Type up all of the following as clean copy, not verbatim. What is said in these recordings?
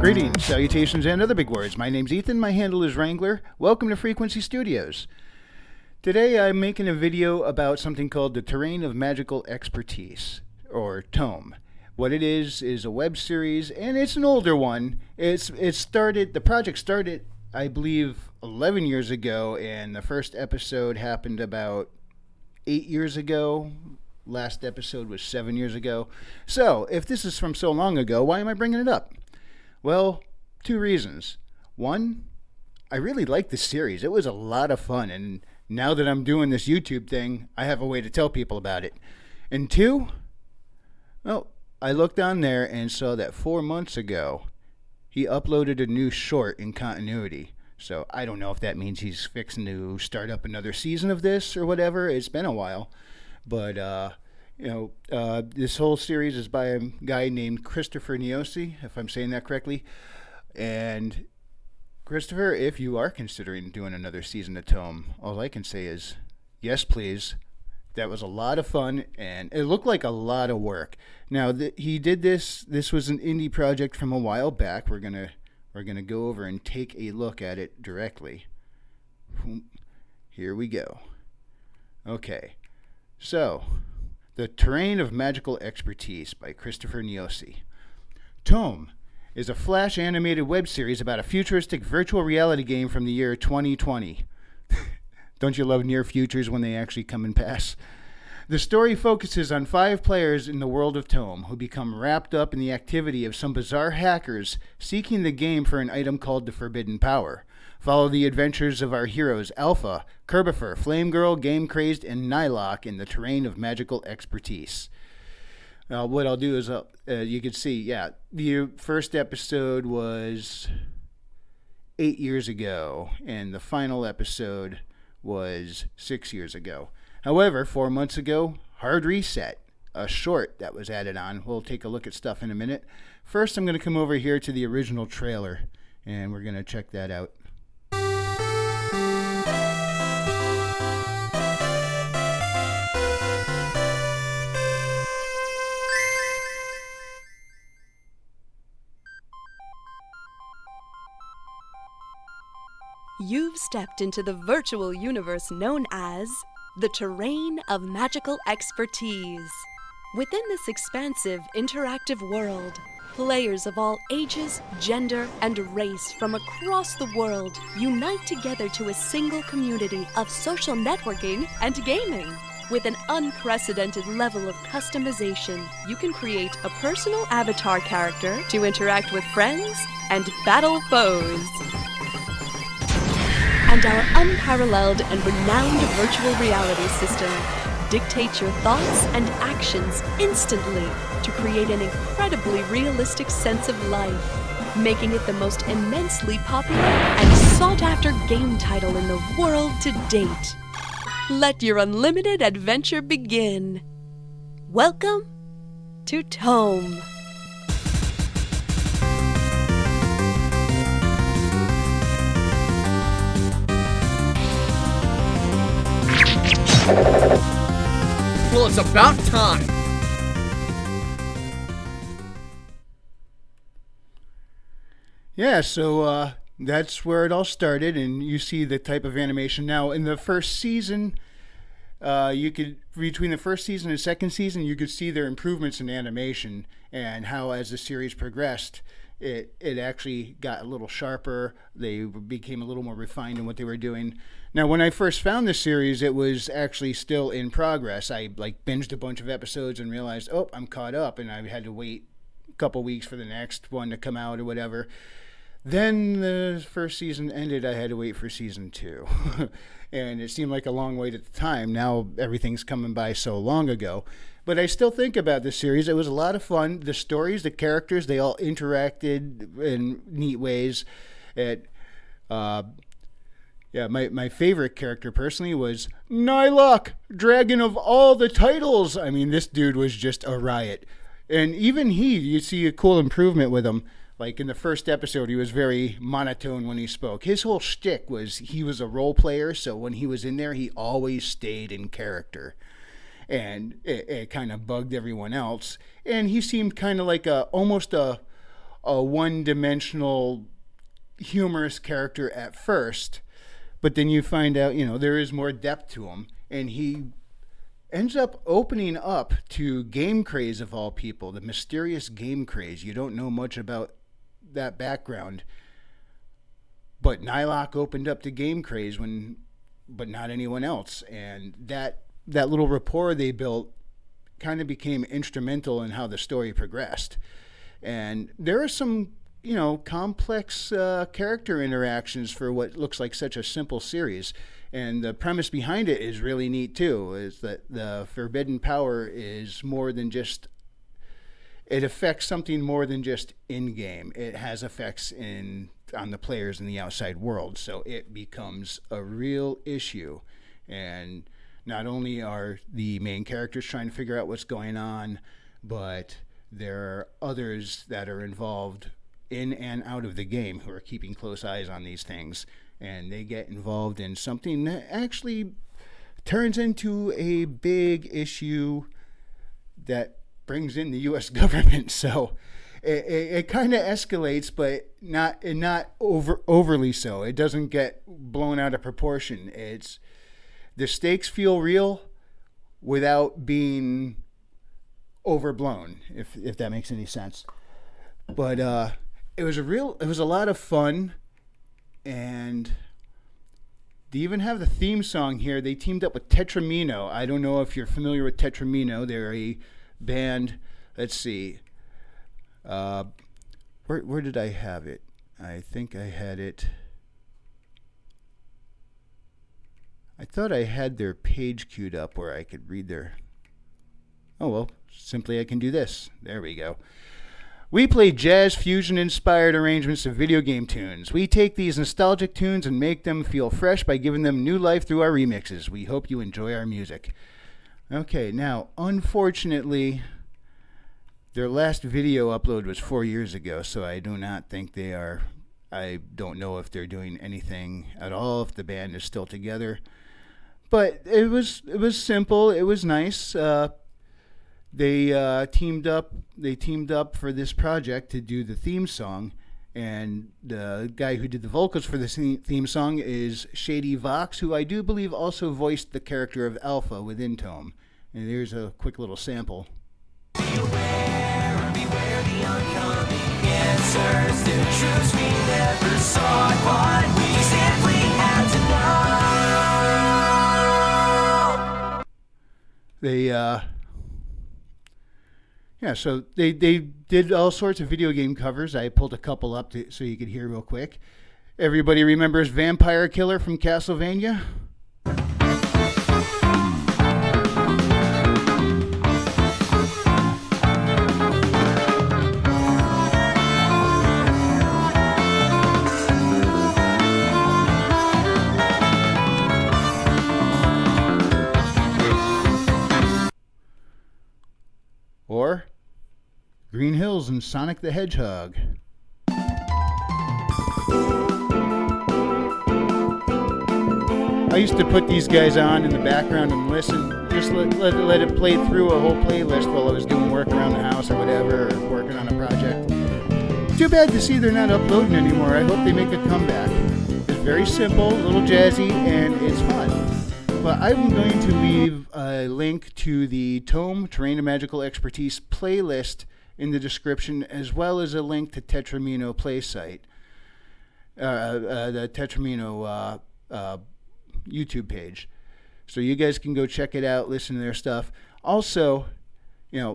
Greetings, salutations, and other big words. My name's Ethan. My handle is Wrangler. Welcome to Frequency Studios. Today I'm making a video about something called the Terrain of Magical Expertise, or TOME. What it is a web series, and it's an older one. The project started, I believe, 11 years ago, and the first episode happened about 8 years ago. Last episode was 7 years ago. So, if this is from so long ago, why am I bringing it up? Well, two reasons. One, I really liked this series. It was a lot of fun, and now that I'm doing this YouTube thing, I have a way to tell people about it. And two, well, I looked on there and saw that 4 months ago, he uploaded a new short in continuity. So I don't know if that means he's fixing to start up another season of this or whatever. It's been a while. But, this whole series is by a guy named Christopher Niosi, if I'm saying that correctly. And Christopher, if you are considering doing another season of Tome, all I can say is, yes, please. That was a lot of fun, and it looked like a lot of work. Now, he did this. This was an indie project from a while back. We're gonna go over and take a look at it directly. Here we go. Okay. So, The Terrain of Magical Expertise by Christopher Niosi. TOME is a Flash animated web series about a futuristic virtual reality game from the year 2020. Don't you love near futures when they actually come and pass? The story focuses on 5 players in the world of Tome who become wrapped up in the activity of some bizarre hackers seeking the game for an item called the Forbidden Power. Follow the adventures of our heroes Alpha, Kerbifer, Flame Girl, Game Crazed, and Nylok in the Terrain of Magical Expertise. What I'll do is, you can see, the first episode was 8 years ago, and the final episode was 6 years ago. However, 4 months ago, Hard Reset, a short that was added on. We'll take a look at stuff in a minute. First, I'm going to come over here to the original trailer, and we're going to check that out. You've stepped into the virtual universe known as the Terrain of Magical Expertise. Within this expansive, interactive world, players of all ages, gender, and race from across the world unite together to a single community of social networking and gaming. With an unprecedented level of customization, you can create a personal avatar character to interact with friends and battle foes. And our unparalleled and renowned virtual reality system dictates your thoughts and actions instantly to create an incredibly realistic sense of life, making it the most immensely popular and sought-after game title in the world to date. Let your unlimited adventure begin. Welcome to TOME. Well, it's about time. Yeah, so that's where it all started, and you see the type of animation. Now, in the first season, between the first season and second season, you could see their improvements in animation and how, as the series progressed, it actually got a little sharper. They became a little more refined in what they were doing. Now, when I first found this series, it was actually still in progress. I binged a bunch of episodes and realized, oh, I'm caught up, and I had to wait a couple weeks for the next one to come out or whatever. Then the first season ended. I had to wait for season 2. And it seemed like a long wait at the time. Now everything's coming by so long ago. But I still think about this series. It was a lot of fun. The stories, the characters, they all interacted in neat ways. My favorite character personally was Nylok, dragon of all the titles. I mean, this dude was just a riot. And even you see a cool improvement with him. Like in the first episode, he was very monotone when he spoke. His whole shtick was he was a role player, so when he was in there, he always stayed in character. And it kind of bugged everyone else. And he seemed kind of like almost a a one-dimensional humorous character at first, but then you find out, there is more depth to him, and he ends up opening up to Game Craze of all people, the mysterious Game Craze. You don't know much about that background, but Nylock opened up to Game Craze but not anyone else, and that little rapport they built kind of became instrumental in how the story progressed. And there are some, complex character interactions for what looks like such a simple series. And the premise behind it is really neat too, is that the forbidden power is more than just, it affects something more than just in-game. It has effects on the players in the outside world. So it becomes a real issue. And not only are the main characters trying to figure out what's going on, but there are others that are involved in and out of the game who are keeping close eyes on these things. And they get involved in something that actually turns into a big issue that brings in the U.S. government. So it kind of escalates, but not overly so. It doesn't get blown out of proportion. The stakes feel real without being overblown, if that makes any sense. But it was a lot of fun. And they even have the theme song here. They teamed up with Tetramino. I don't know if you're familiar with Tetramino. They're a band. Let's see. Where did I have it? I think I had it. I thought I had their page queued up where I could read their... Oh, well, simply I can do this. There we go. We play jazz fusion-inspired arrangements of video game tunes. We take these nostalgic tunes and make them feel fresh by giving them new life through our remixes. We hope you enjoy our music. Okay, now, unfortunately, their last video upload was 4 years ago, so I do not think they are... I don't know if they're doing anything at all, if the band is still together. But it was simple. It was nice. They teamed up for this project to do the theme song, and the guy who did the vocals for the theme song is Shady Vox, who I do believe also voiced the character of Alpha within Tome. And there's a quick little sample. Beware the oncoming answers to truths we never sought, but we simply had to know. So they did all sorts of video game covers. I pulled a couple up so you could hear real quick. Everybody remembers Vampire Killer from Castlevania? Or Green Hills and Sonic the Hedgehog. I used to put these guys on in the background and listen, just let it play through a whole playlist while I was doing work around the house or whatever, or working on a project. Too bad to see they're not uploading anymore. I hope they make a comeback. It's very simple, a little jazzy, and it's fun. But I'm going to leave a link to the Tome Terrain of Magical Expertise playlist in the description, as well as a link to Tetramino Play site, the Tetramino YouTube page. So you guys can go check it out, listen to their stuff. Also,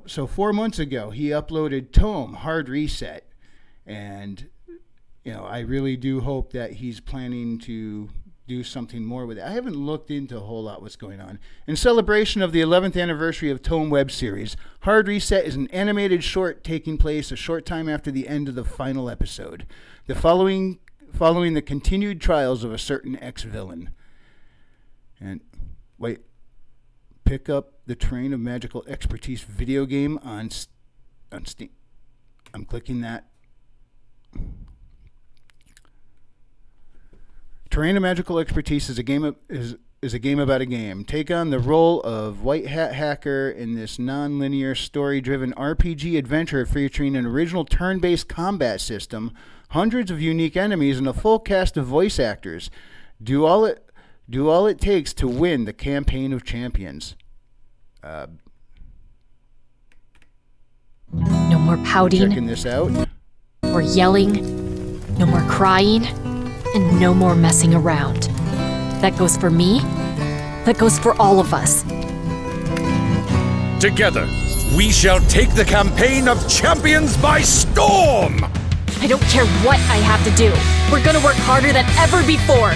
so 4 months ago, he uploaded Tome Hard Reset. And, I really do hope that he's planning to do something more with it. I haven't looked into a whole lot what's going on. In celebration of the 11th anniversary of Tome web series, Hard Reset is an animated short taking place a short time after the end of the final episode, following the continued trials of a certain ex-villain. And wait, pick up the Terrain of Magical Expertise video game on Steam. I'm clicking that. Terrain of Magical Expertise is is a game about a game. Take on the role of White Hat Hacker in this non-linear, story-driven RPG adventure featuring an original turn-based combat system, hundreds of unique enemies, and a full cast of voice actors. Do all it takes to win the campaign of champions. No more pouting. Checking this out. Or yelling. No more crying. And no more messing around. That goes for me. That goes for all of us. Together, we shall take the campaign of champions by storm! I don't care what I have to do. We're gonna work harder than ever before.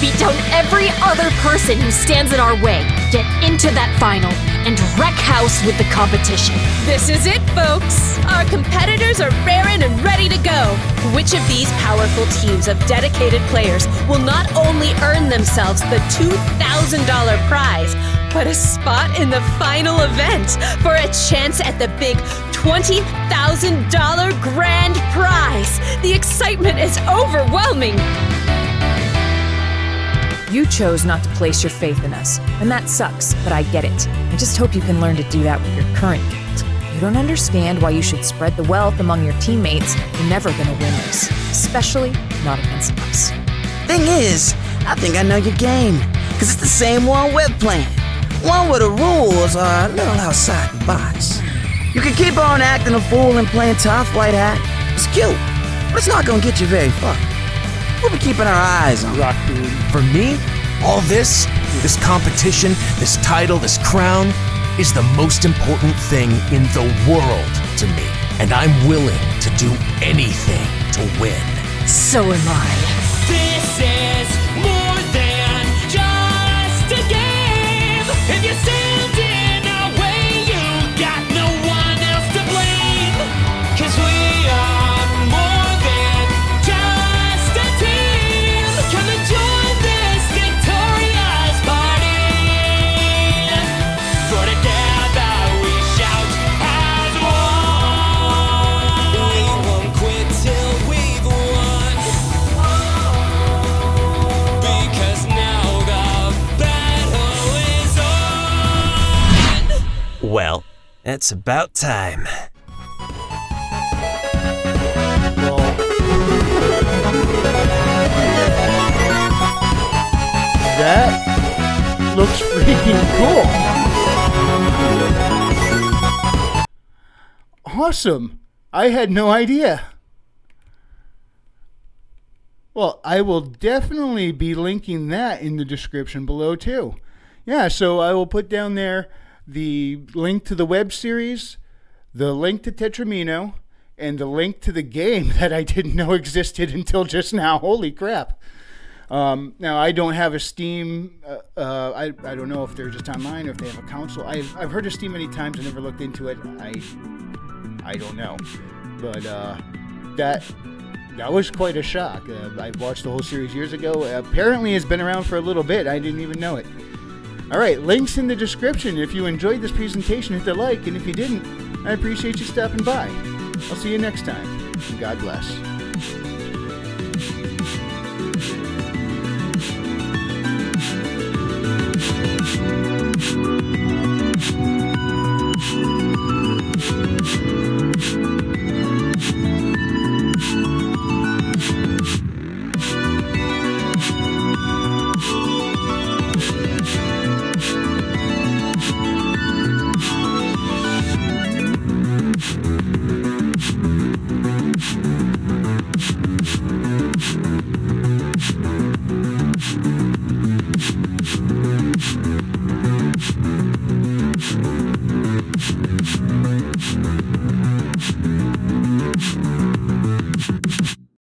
Beat down every other person who stands in our way. Get into that final and wreck house with the competition. This is it, folks! Our competitors are raring and ready to go! Which of these powerful teams of dedicated players will not only earn themselves the $2,000 prize, but a spot in the final event for a chance at the big $20,000 grand prize? The excitement is overwhelming! You chose not to place your faith in us, and that sucks, but I get it. I just hope you can learn to do that with your current guild. You don't understand why you should spread the wealth among your teammates. You're never gonna win this, especially not against us. Thing is, I think I know your game, cause it's the same one we're playing. One where the rules are a little outside the box. You can keep on acting a fool and playing tough, White Hat. It's cute, but it's not gonna get you very far. We'll be keeping our eyes on you. For me, all this competition, this title, this crown, is the most important thing in the world to me. And I'm willing to do anything to win. So am I. This is more than just a game. If you stand in our way, you got no one else to blame. 'Cause we are more than just a team. Come and join this victorious party. For together we shout as one. We won't quit till we've won. Because now the battle is on. Well, it's about time. That looks freaking cool. Awesome. I had no idea. Well, I will definitely be linking that in the description below too. Yeah, so I will put down there the link to the web series, the link to Tetramino, and the link to the game that I didn't know existed until just now. Holy crap. Now, I don't have a Steam. I don't know if they're just online or if they have a console. I've heard of Steam many times. I never looked into it. I don't know. But that was quite a shock. I watched the whole series years ago. Apparently, it's been around for a little bit. I didn't even know it. All right, links in the description. If you enjoyed this presentation, hit the like. And if you didn't, I appreciate you stopping by. I'll see you next time. God bless.